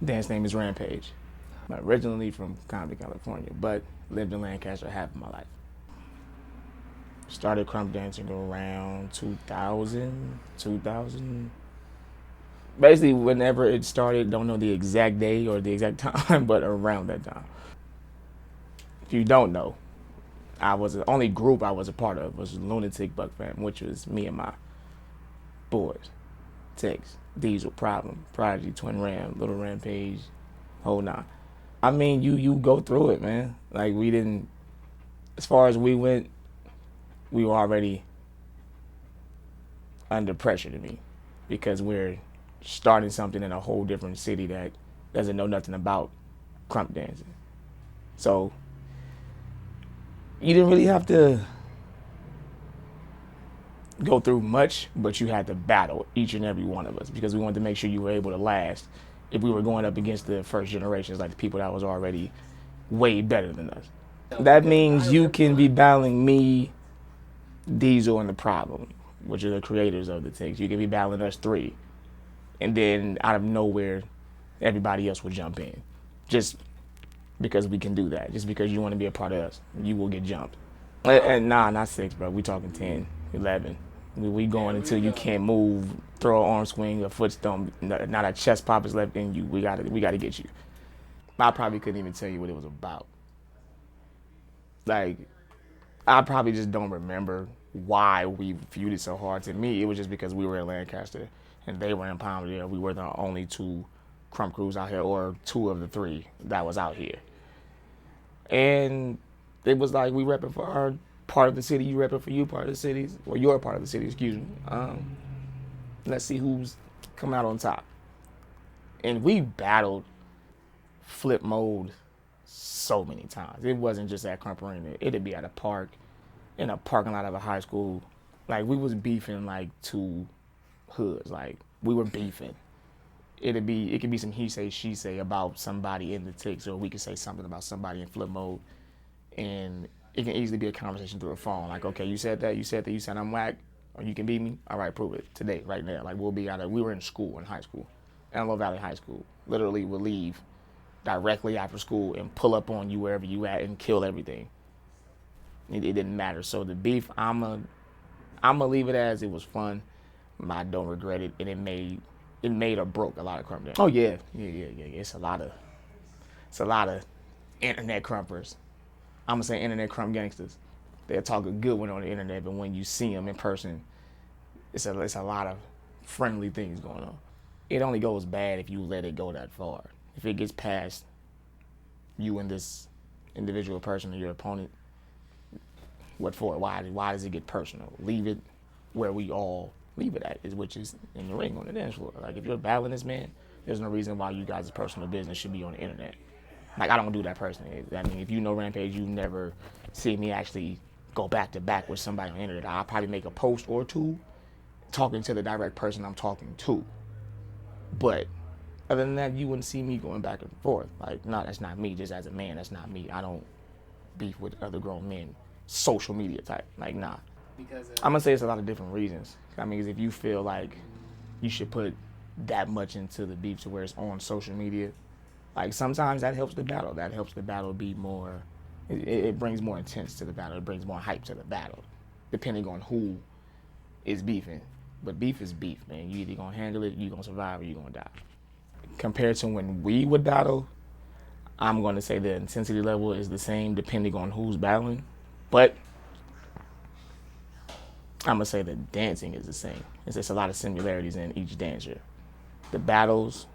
Dance name is Rampage. I'm originally from Compton, California, but lived in Lancaster half of my life. Started crump dancing around 2000, 2000. Basically, whenever it started, don't know the exact day or the exact time, but around that time. If you don't know, I was the only group I was a part of was Lunatic Buck Fam, which was me and my boys. Tex, Diesel, Problem, Prodigy, Twin Ram, Little Rampage, whole nine. I mean, you go through it, man. Like we didn't, as far as we went, we were already under pressure to me because we're starting something in a whole different city that doesn't know nothing about crump dancing. So you didn't really have to go through much, but you had to battle each and every one of us because we wanted to make sure you were able to last if we were going up against the first generations, like the people that was already way better than us. That means you can be battling me, Diesel, and the Problem, which are the creators of the things. You can be battling us three, and then out of nowhere, everybody else will jump in, just because we can do that. Just because you want to be a part of us, you will get jumped. And nah, not six, bro. We talking 10, 11. We going until you can't move, throw an arm swing, a foot stomp, not a chest pop is left in you. We gotta get you. I probably couldn't even tell you what it was about. Like, I probably just don't remember why we viewed it so hard. To me, it was just because we were in Lancaster and they were in Palmdale. We were the only two crump crews out here, or two of the three that was out here. And it was like we repping for our part of the city, you repping for you part of the city, or your part of the city, excuse me. Let's see who's coming out on top. And we battled flip mode so many times. It wasn't just at Crump Arena. It'd be at a park, in a parking lot of a high school. Like we was beefing like two hoods. Like we were beefing. It could be some he say, she say about somebody in the ticks, or we could say something about somebody in flip mode. And it can easily be a conversation through a phone. Like, okay, you said that, you said I'm whack, or you can beat me. All right, prove it today, right now. Like we were in school, in high school, Antelope Valley High School. Literally would leave directly after school and pull up on you wherever you at and kill everything. It didn't matter. So the beef, I'ma leave it as it was fun. I don't regret it, and it made or broke a lot of crump dancers. Oh yeah. It's a lot of internet crumpers. I'm gonna say internet crump gangsters. They'll talk a good one on the internet, but when you see them in person, it's a lot of friendly things going on. It only goes bad if you let it go that far. If it gets past you and this individual person or your opponent, what for? Why does it get personal? Leave it where we all leave it at, which is in the ring on the dance floor. Like if you're battling this man, there's no reason why you guys' personal business should be on the internet. Like I don't do that personally. I mean, if you know Rampage, you never see me actually go back to back with somebody on the internet. I'll probably make a post or two talking to the direct person I'm talking to. But other than that, you wouldn't see me going back and forth. Like, no, that's not me. Just as a man, that's not me. I don't beef with other grown men. Social media type. Like, nah. I'm gonna say it's a lot of different reasons. I mean, if you feel like you should put that much into the beef to where it's on social media, like sometimes that helps the battle. That helps the battle be more. It brings more intense to the battle. It brings more hype to the battle, depending on who is beefing. But beef is beef, man. You either gonna handle it, you gonna survive, or you gonna die. Compared to when we would battle, I'm gonna say the intensity level is the same depending on who's battling, but I'm gonna say the dancing is the same. It's just a lot of similarities in each dancer. The battles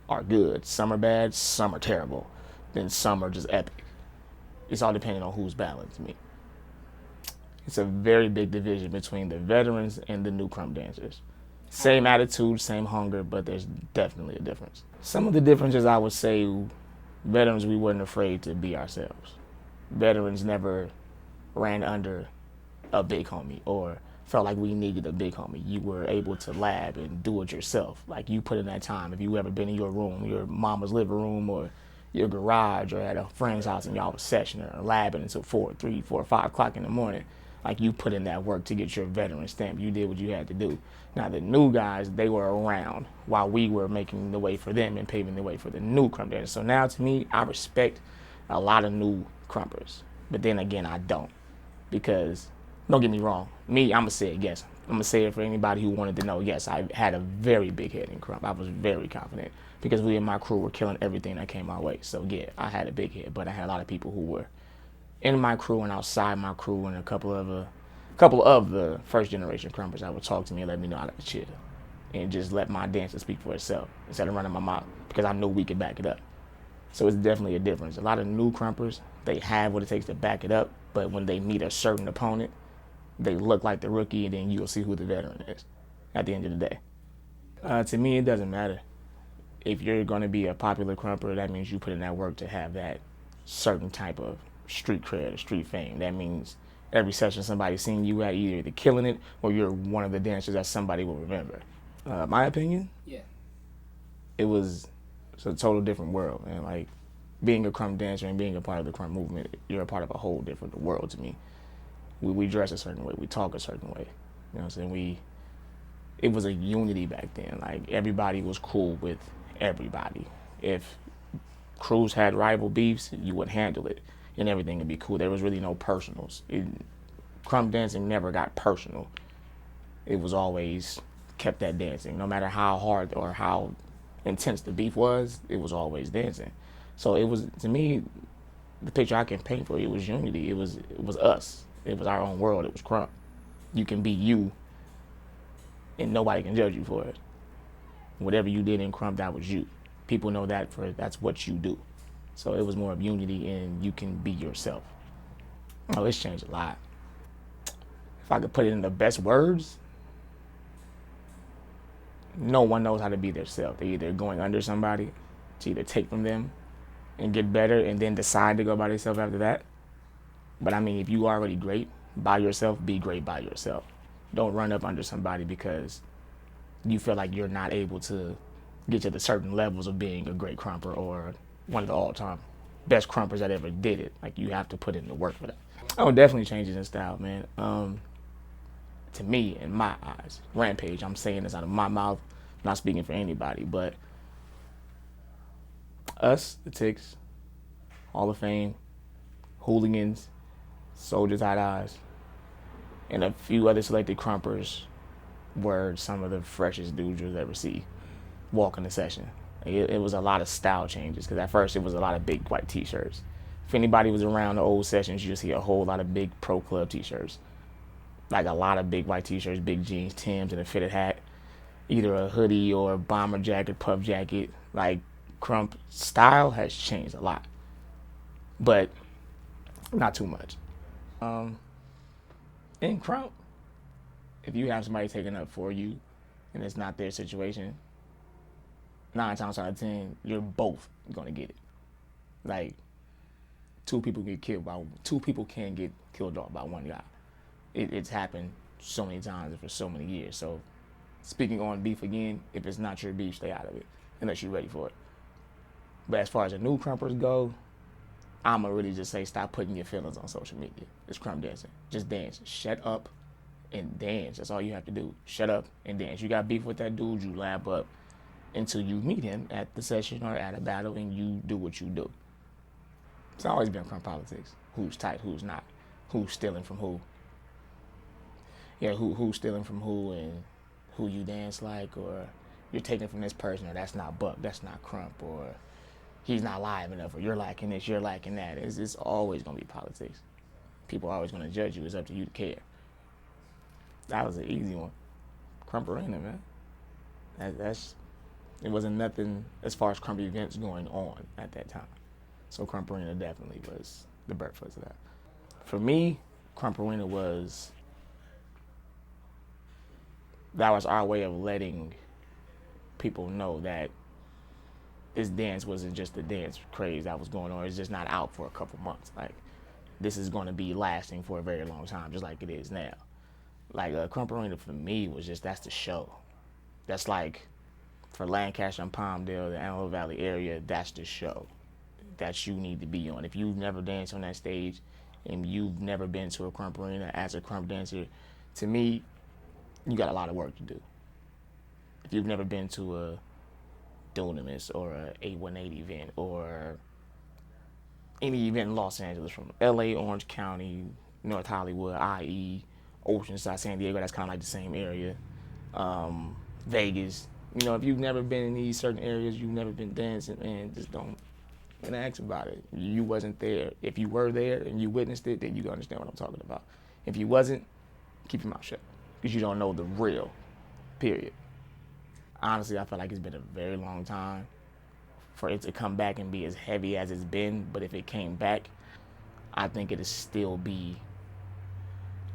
are good. Some are bad, some are terrible. Then some are just epic. It's all depending on who's battling to me. It's a very big division between the veterans and the new crump dancers. Same attitude, same hunger, but there's definitely a difference. Some of the differences, I would say, veterans, we weren't afraid to be ourselves. Veterans never ran under a big homie or felt like we needed a big homie. You were able to lab and do it yourself. Like you put in that time. If you ever been in your room, your mama's living room or your garage or at a friend's house and y'all was sessioning or labbing until 4, 3, 4, 5 o'clock in the morning, Like, you put in that work to get your veteran stamp. You did what you had to do. Now, the new guys, they were around while we were making the way for them and paving the way for the new crump dancers. So now, to me, I respect a lot of new crumpers. But then again, I don't. Because, don't get me wrong, me, I'm going to say it, yes. I'm going to say it for anybody who wanted to know, yes, I had a very big head in crump. I was very confident because we and my crew were killing everything that came my way. So, yeah, I had a big head, but I had a lot of people who were in my crew and outside my crew, and a couple of the first generation crumpers that would talk to me and let me know I got to chill and just let my dancer speak for itself instead of running my mouth, because I know we could back it up. So it's definitely a difference. A lot of new crumpers, they have what it takes to back it up, but when they meet a certain opponent, they look like the rookie, and then you'll see who the veteran is at the end of the day. To me, it doesn't matter. If you're going to be a popular crumper, that means you put in that work to have that certain type of street cred or street fame. That means every session somebody's seeing you at, either killing it or you're one of the dancers that somebody will remember. My opinion? Yeah. It's a total different world, man. Like, being a crump dancer and being a part of the crump movement, you're a part of a whole different world to me. We dress a certain way, we talk a certain way. You know what I'm saying? It was a unity back then. Like, everybody was cool with everybody. If crews had rival beefs, you would handle it and everything would be cool. There was really no personals. Crump dancing never got personal. It was always kept at dancing. No matter how hard or how intense the beef was, it was always dancing. So it was, to me, the picture I can paint for you was unity. It was us. It was our own world. It was crump. You can be you, and nobody can judge you for it. Whatever you did in crump, that was you. People know that's what you do. So it was more of unity, and you can be yourself. Oh, it's changed a lot. If I could put it in the best words, no one knows how to be their self. They're either going under somebody to either take from them and get better and then decide to go by themselves after that. But I mean, if you are already great by yourself, be great by yourself. Don't run up under somebody because you feel like you're not able to get to the certain levels of being a great crumper or one of the all-time best crumpers that ever did it. Like, you have to put in the work for that. Oh, definitely changes in style, man. To me, in my eyes, Rampage, I'm saying this out of my mouth, not speaking for anybody, but us, the Ticks, Hall of Fame, Hooligans, Soldiers Hot Eyes, and a few other selected crumpers were some of the freshest dudes you'll ever see walk in the session. It was a lot of style changes, because at first it was a lot of big white t-shirts. If anybody was around the old sessions, you'll see a whole lot of big pro club t-shirts. Like, a lot of big white t-shirts, big jeans, Timbs, and a fitted hat. Either a hoodie or a bomber jacket, puff jacket. Like, crump style has changed a lot, but not too much. In crump, if you have somebody taking up for you and it's not their situation, 9 times out of 10, you're both gonna get it. Like, two people can get killed off by one guy. It's happened so many times and for so many years. So, speaking on beef again, if it's not your beef, stay out of it unless you're ready for it. But as far as the new crumpers go, I'ma really just say, stop putting your feelings on social media. It's crump dancing. Just dance. Shut up and dance. That's all you have to do. Shut up and dance. You got beef with that dude, you lab up until you meet him at the session or at a battle and you do what you do. It's always been crump politics. Who's tight, who's not. Who's stealing from who. Yeah, who's stealing from who, and who you dance like, or you're taking from this person, or that's not Buck, that's not crump, or he's not live enough, or you're lacking this, you're lacking that. It's always going to be politics. People are always going to judge you. It's up to you to care. That was an easy one. Crump Arena, man. It wasn't nothing as far as crump events going on at that time. So Crump Arena definitely was the birthplace of that. For me, Crump Arena was our way of letting people know that this dance wasn't just a dance craze that was going on. It's just not out for a couple months. Like, this is going to be lasting for a very long time, just like it is now. Like, Crump Arena for me was just, that's the show. That's like, for Lancaster and Palmdale, the Antelope Valley area, that's the show that you need to be on. If you've never danced on that stage and you've never been to a Crump Arena as a Crump dancer, to me, you got a lot of work to do. If you've never been to a Dunamis or a 818 event or any event in Los Angeles, from LA, Orange County, North Hollywood, IE, Oceanside, San Diego, that's kind of like the same area, Vegas. You know, if you've never been in these certain areas, you've never been dancing, man, just don't ask about it. You wasn't there. If you were there and you witnessed it, then you understand what I'm talking about. If you wasn't, keep your mouth shut, because you don't know the real, period. Honestly, I feel like it's been a very long time for it to come back and be as heavy as it's been. But if it came back, I think it'll still be,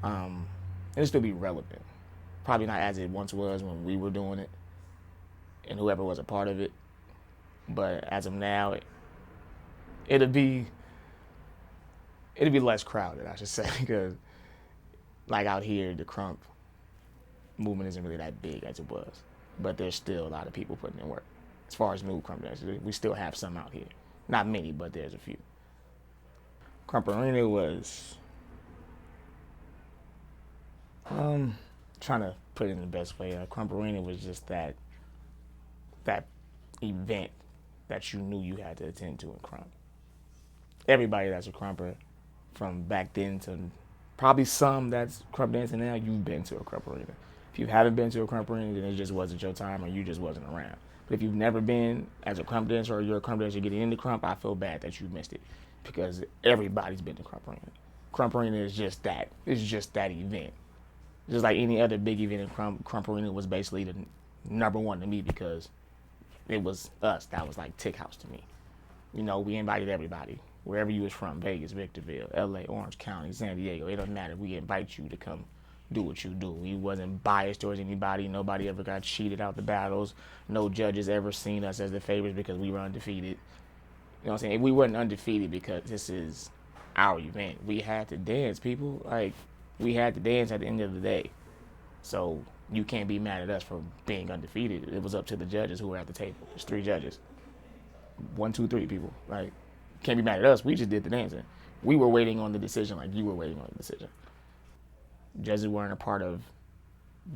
relevant. Probably not as it once was when we were doing it, and whoever was a part of it. But as of now, it'll be less crowded, I should say, because like out here, the Crump movement isn't really that big as it was. But there's still a lot of people putting in work. As far as new Crump dancers, we still have some out here. Not many, but there's a few. Crump Arena was, trying to put it in the best way. Crump Arena was just that event that you knew you had to attend to in Crump. Everybody that's a Crumper, from back then to probably some that's Crump dancing now, you've been to a Crump Arena. If you haven't been to a Crump Arena, then it just wasn't your time or you just wasn't around. But if you've never been as a Crump dancer or you're a Crump dancer getting into Crump, I feel bad that you missed it, because everybody's been to Crump Arena. Crump Arena is just that. It's just that event. Just like any other big event in Crump Arena was basically the number one to me, because it was us. That was like Tick House to me. You know, we invited everybody, wherever you was from, Vegas, Victorville, LA, Orange County, San Diego. It doesn't matter. We invite you to come do what you do. We wasn't biased towards anybody. Nobody ever got cheated out the battles. No judges ever seen us as the favorites because we were undefeated. You know what I'm saying? We weren't undefeated because this is our event. We had to dance, people. Like, we had to dance at the end of the day. So you can't be mad at us for being undefeated. It was up to the judges who were at the table. There's 3 judges. 1, 2, 3 people. Like, can't be mad at us. We just did the dancing. We were waiting on the decision like you were waiting on the decision. Judges weren't a part of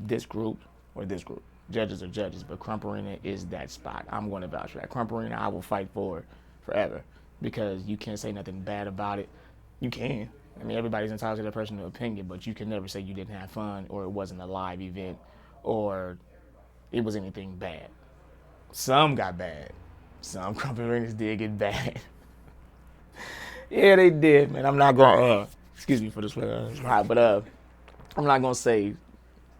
this group or this group. Judges are judges, but Crump Arena is that spot. I'm going to vouch for that. Crump Arena, I will fight for forever, because you can't say nothing bad about it. You can. I mean, everybody's entitled to their personal opinion, but you can never say you didn't have fun or it wasn't a live event or it was anything bad. Some got bad. Some Crump Arenas did get bad. Yeah, they did, man. I'm not going to, excuse me for this, but I'm not going to say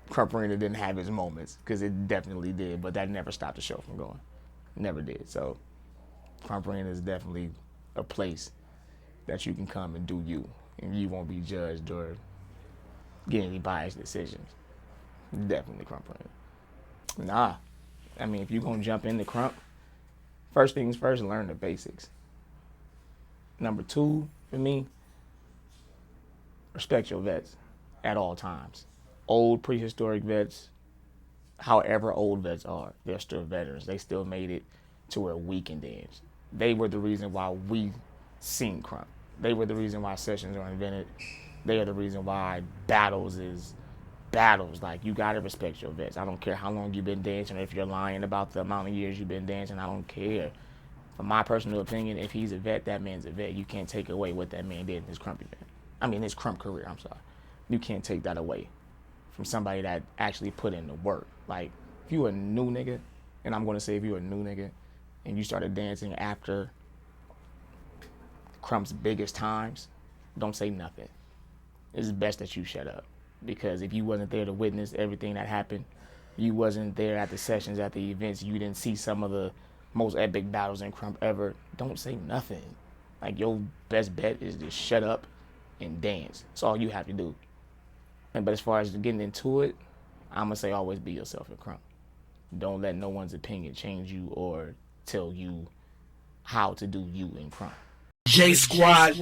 Crump Arena didn't have its moments, because it definitely did, but that never stopped the show from going. Never did. So Crump Arena is definitely a place that you can come and do you, and you won't be judged or get any biased decisions. Definitely Crump Arena. Nah. I mean, if you're going to jump into Crump, first things first, learn the basics. Number 2, for me, respect your vets at all times. Old prehistoric vets, however old vets are, they're still veterans. They still made it to where we can dance. They were the reason why we seen Crump. They were the reason why sessions are invented. They are the reason why battles is battles. Like, you gotta respect your vets. I don't care how long you've been dancing, or if you're lying about the amount of years you've been dancing. I don't care. From my personal opinion, if he's a vet, that man's a vet. You can't take away what that man did in his Crump event. I mean, his Crump career, I'm sorry. You can't take that away from somebody that actually put in the work. Like, if you a new nigga, and I'm gonna say if you a new nigga, and you started dancing after Crump's biggest times, don't say nothing. It's best that you shut up, because if you wasn't there to witness everything that happened, you wasn't there at the sessions, at the events, you didn't see some of the most epic battles in Crump ever, don't say nothing. Like, your best bet is to shut up and dance. That's all you have to do. But as far as getting into it, I'm going to say always be yourself in Crump. Don't let no one's opinion change you or tell you how to do you in Crump. J Squad.